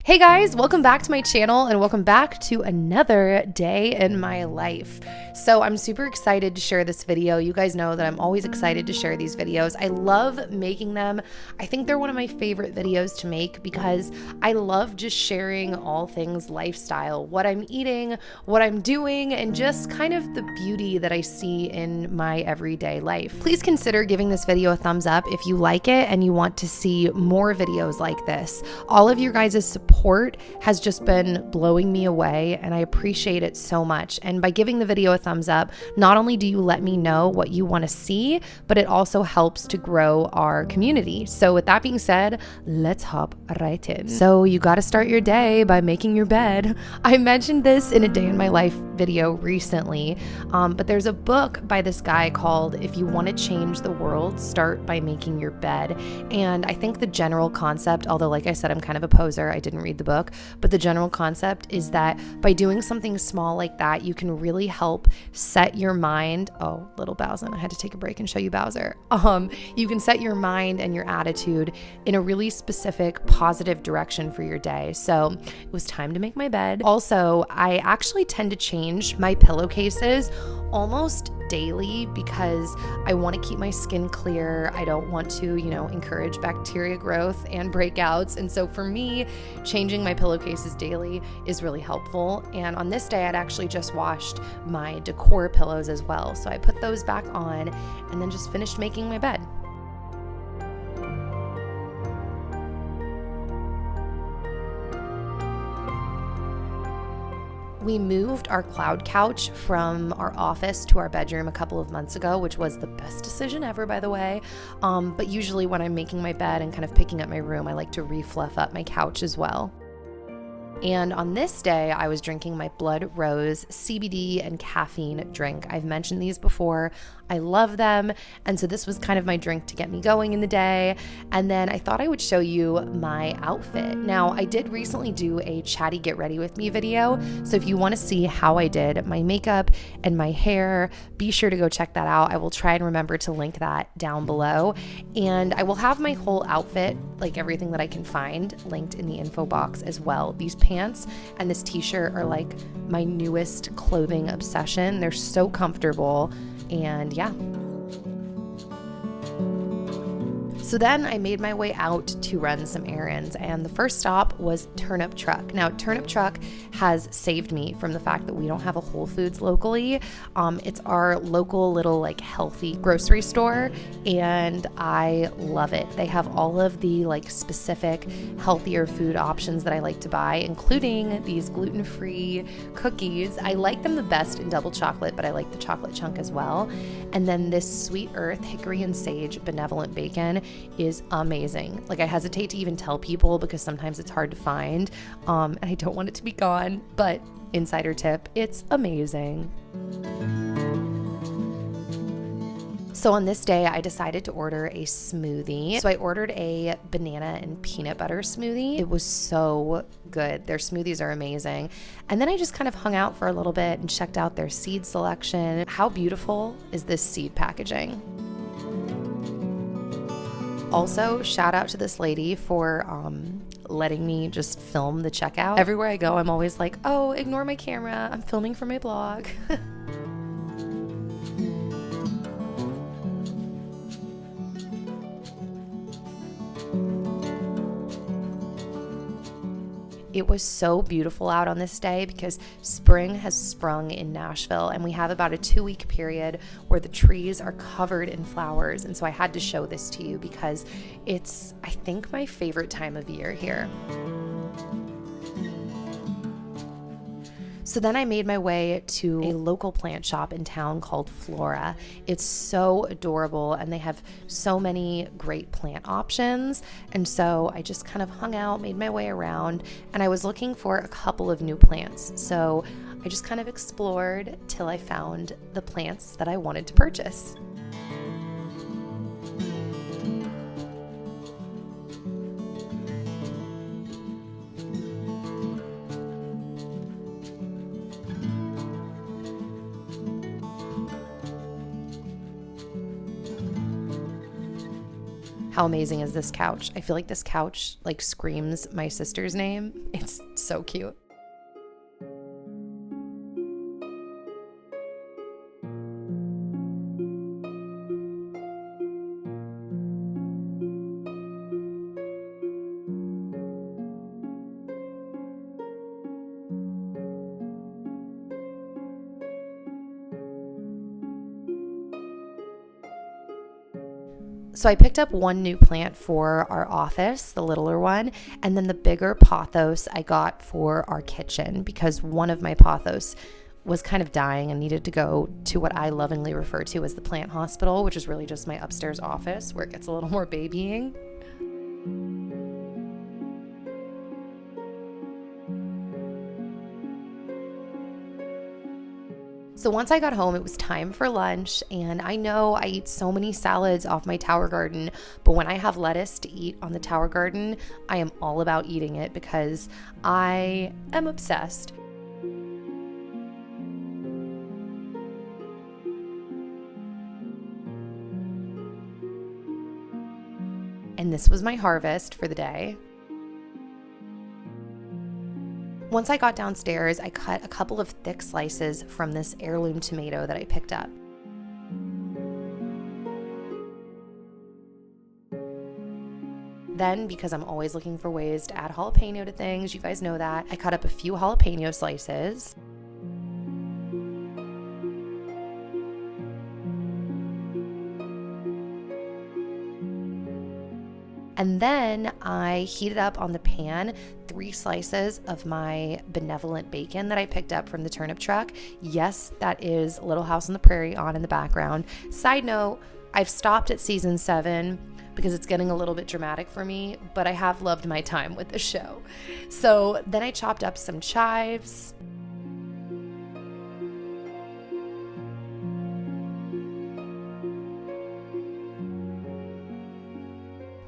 Hey guys, welcome back to my channel and welcome back to another day in my life. So I'm super excited to share this video. You guys know that I'm always excited to share these videos. I love making them. I think they're one of my favorite videos to make because I love just sharing all things lifestyle, what I'm eating, what I'm doing, and just kind of the beauty that I see in my everyday life. Please consider giving this video a thumbs up if you like it and you want to see more videos like this. All of your guys' support has just been blowing me away and I appreciate it so much. And by giving the video a thumbs up, not only do you let me know what you want to see, but it also helps to grow our community. So with that being said, let's hop right in. So you got to start your day by making your bed. I mentioned this in a day in my life video recently, but there's a book by this guy called If You Want to Change the World, Start by Making Your Bed. And I think the general concept, although like I said, I'm kind of a poser, I didn't read the book, but the general concept is that by doing something small like that, you can really help set your mind. Oh, little Bowser, I had to take a break and show you Bowser. You can set your mind and your attitude in a really specific positive direction for your day. So it was time to make my bed. Also, I actually tend to change my pillowcases almost daily because I want to keep my skin clear. I don't want to, encourage bacteria growth and breakouts. And so for me, changing my pillowcases daily is really helpful. And on this day, I'd actually just washed my decor pillows as well. So I put those back on and then just finished making my bed. We moved our cloud couch from our office to our bedroom a couple of months ago, which was the best decision ever, by the way. But usually when I'm making my bed and kind of picking up my room, I like to refluff up my couch as well. And on this day, I was drinking my Blood Rose CBD and caffeine drink. I've mentioned these before. I love them. And so this was kind of my drink to get me going in the day. And then I thought I would show you my outfit. Now, I did recently do a chatty get ready with me video. So if you want to see how I did my makeup and my hair, be sure to go check that out. I will try and remember to link that down below. And I will have my whole outfit, like everything that I can find, linked in the info box as well. These pants and this t-shirt are like my newest clothing obsession. They're so comfortable. And yeah. So then I made my way out to run some errands, and the first stop was Turnip Truck. Now, Turnip Truck has saved me from the fact that we don't have a Whole Foods locally. It's our local little healthy grocery store, and I love it. They have all of the specific healthier food options that I like to buy, including these gluten-free cookies. I like them the best in double chocolate, but I like the chocolate chunk as well. And then this Sweet Earth Hickory and Sage Benevolent Bacon is amazing. I hesitate to even tell people because sometimes it's hard to find, and I don't want it to be gone, but insider tip, it's amazing. So on this day, I decided to order a smoothie. So I ordered a banana and peanut butter smoothie. It was so good. Their smoothies are amazing. And then I just kind of hung out for a little bit and checked out their seed selection. How beautiful is this seed packaging? Also, shout out to this lady for letting me just film the checkout. Everywhere I go, I'm always like, oh, ignore my camera. I'm filming for my blog. It was so beautiful out on this day because spring has sprung in Nashville, and we have about a 2-week period where the trees are covered in flowers. And so I had to show this to you because it's, I think, my favorite time of year here. So then I made my way to a local plant shop in town called Flora. It's so adorable and they have so many great plant options. And so I just kind of hung out, made my way around, and I was looking for a couple of new plants. So I just kind of explored till I found the plants that I wanted to purchase. How amazing is this couch? I feel like this couch screams my sister's name. It's It's so cute. So I picked up one new plant for our office, the littler one, and then the bigger pothos I got for our kitchen because one of my pothos was kind of dying and needed to go to what I lovingly refer to as the plant hospital, which is really just my upstairs office where it gets a little more babying. So once I got home, it was time for lunch, and I know I eat so many salads off my tower garden, but when I have lettuce to eat on the tower garden, I am all about eating it because I am obsessed. And this was my harvest for the day. Once I got downstairs, I cut a couple of thick slices from this heirloom tomato that I picked up. Then, because I'm always looking for ways to add jalapeno to things, you guys know that, I cut up a few jalapeno slices. And then I heated up on the pan 3 slices of my benevolent bacon that I picked up from the turnip truck. Yes, that is Little House on the Prairie on in the background. Side note, I've stopped at season 7 because it's getting a little bit dramatic for me, but I have loved my time with the show. So then I chopped up some chives.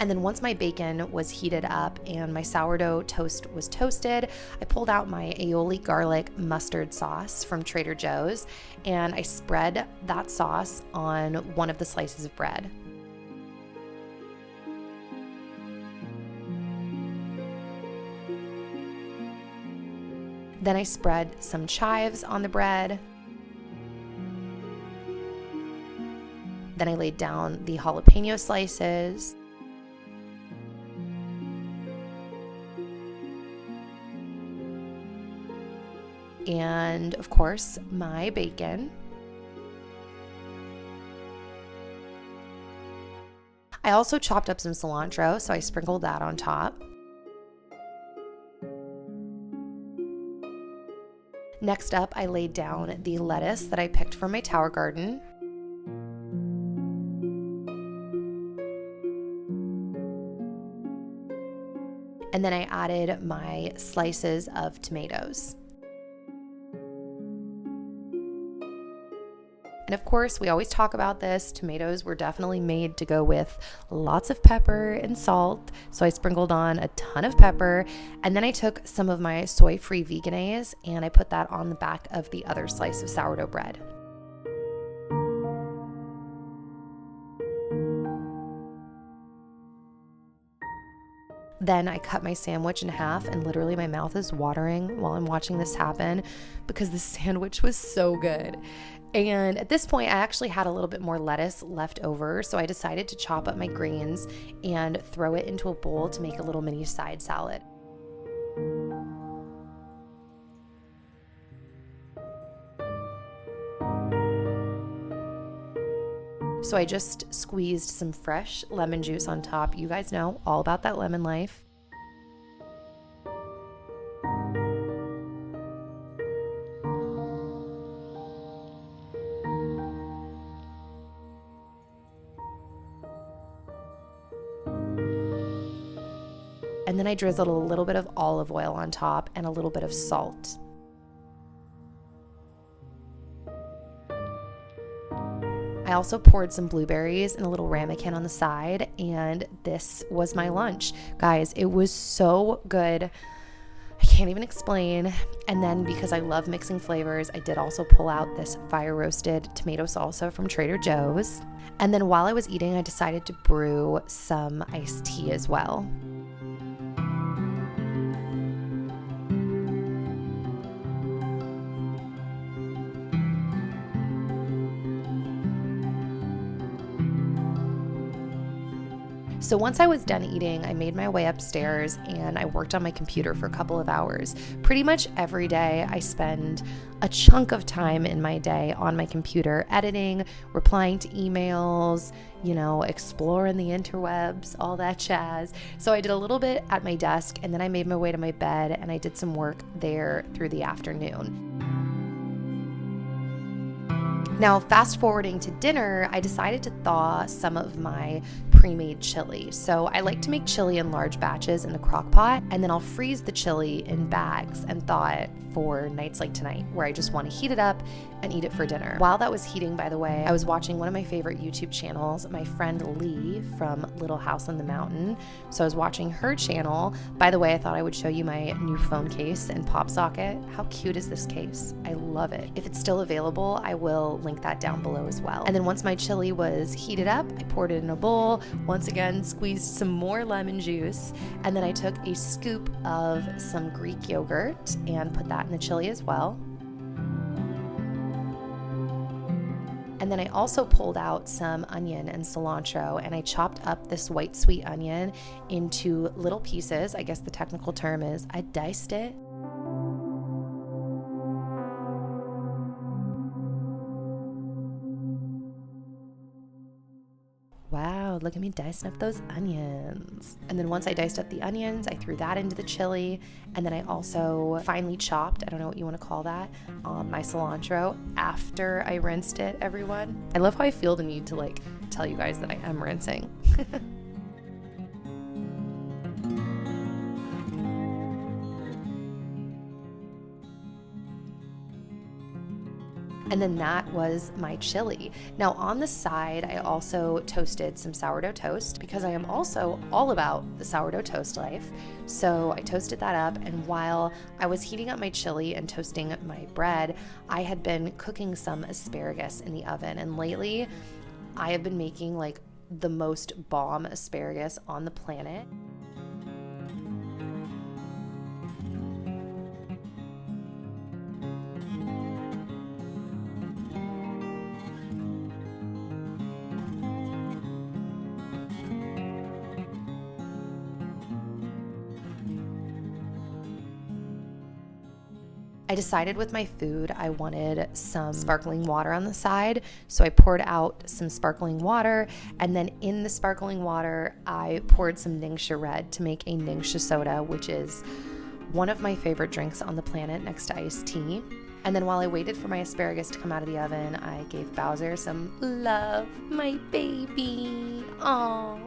And then once my bacon was heated up and my sourdough toast was toasted, I pulled out my aioli garlic mustard sauce from Trader Joe's and I spread that sauce on one of the slices of bread. Then I spread some chives on the bread. Then I laid down the jalapeno slices. And of course, my bacon. I also chopped up some cilantro, so I sprinkled that on top. Next up, I laid down the lettuce that I picked from my tower garden. And then I added my slices of tomatoes. And of course, we always talk about this. Tomatoes were definitely made to go with lots of pepper and salt. So I sprinkled on a ton of pepper. And then I took some of my soy-free veganese and I put that on the back of the other slice of sourdough bread. Then I cut my sandwich in half and literally my mouth is watering while I'm watching this happen because the sandwich was so good. And at this point, I actually had a little bit more lettuce left over, so I decided to chop up my greens and throw it into a bowl to make a little mini side salad. So I just squeezed some fresh lemon juice on top. You guys know all about that lemon life. And then I drizzled a little bit of olive oil on top and a little bit of salt. I also poured some blueberries in a little ramekin on the side, and this was my lunch. Guys, it was so good. I can't even explain. And then because I love mixing flavors, I did also pull out this fire roasted tomato salsa from Trader Joe's. And then while I was eating, I decided to brew some iced tea as well. So once I was done eating, I made my way upstairs and I worked on my computer for a couple of hours. Pretty much every day I spend a chunk of time in my day on my computer, editing, replying to emails, exploring the interwebs, all that jazz. So I did a little bit at my desk and then I made my way to my bed and I did some work there through the afternoon. Now, fast forwarding to dinner, I decided to thaw some of my pre-made chili. So I like to make chili in large batches in the crock pot, and then I'll freeze the chili in bags and thaw it for nights like tonight, where I just want to heat it up and eat it for dinner. While that was heating, by the way, I was watching one of my favorite YouTube channels, my friend Lee from Little House on the Mountain. So I was watching her channel. By the way, I thought I would show you my new phone case and pop socket. How cute is this case? I love it. If it's still available, I will link that down below as well. And then once my chili was heated up, I poured it in a bowl. Once again, squeezed some more lemon juice. And then I took a scoop of some Greek yogurt and put that in the chili as well. And then I also pulled out some onion and cilantro and I chopped up this white sweet onion into little pieces. I guess the technical term is I diced it. Wow, look at me dicing up those onions. And then once I diced up the onions, I threw that into the chili. And then I also finely chopped, I don't know what you want to call that, my cilantro after I rinsed it, everyone. I love how I feel the need to tell you guys that I am rinsing. And then that was my chili. Now on the side, I also toasted some sourdough toast because I am also all about the sourdough toast life. So I toasted that up, and while I was heating up my chili and toasting my bread, I had been cooking some asparagus in the oven. And lately, I have been making the most bomb asparagus on the planet. I decided with my food I wanted some sparkling water on the side, so I poured out some sparkling water, and then in the sparkling water I poured some Ningxia Red to make a Ningxia soda, which is one of my favorite drinks on the planet next to iced tea. And then while I waited for my asparagus to come out of the oven, I gave Bowser some love, my baby. Aww.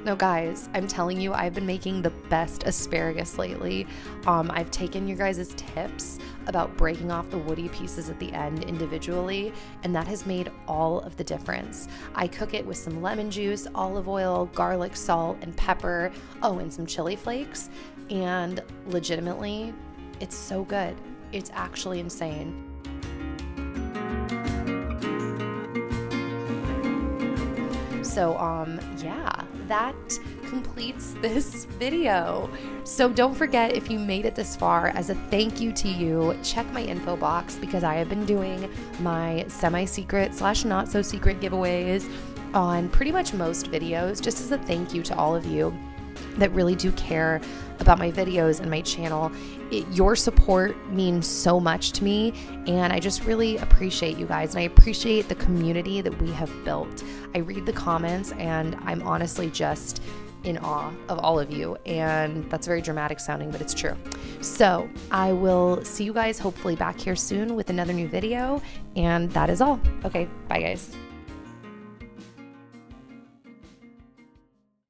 Now guys, I'm telling you, I've been making the best asparagus lately. I've taken your guys' tips about breaking off the woody pieces at the end individually, and that has made all of the difference. I cook it with some lemon juice, olive oil, garlic, salt, and pepper, and some chili flakes, and legitimately, it's so good. It's actually insane. So, yeah, that completes this video. So don't forget, if you made it this far, as a thank you to you, check my info box because I have been doing my semi-secret / not so secret giveaways on pretty much most videos, just as a thank you to all of you that really do care about my videos and my channel. Your support means so much to me, and I just really appreciate you guys, and I appreciate the community that we have built. I read the comments and I'm honestly just in awe of all of you, and that's very dramatic sounding, but it's true. So I will see you guys hopefully back here soon with another new video, and that is all. Okay, bye guys.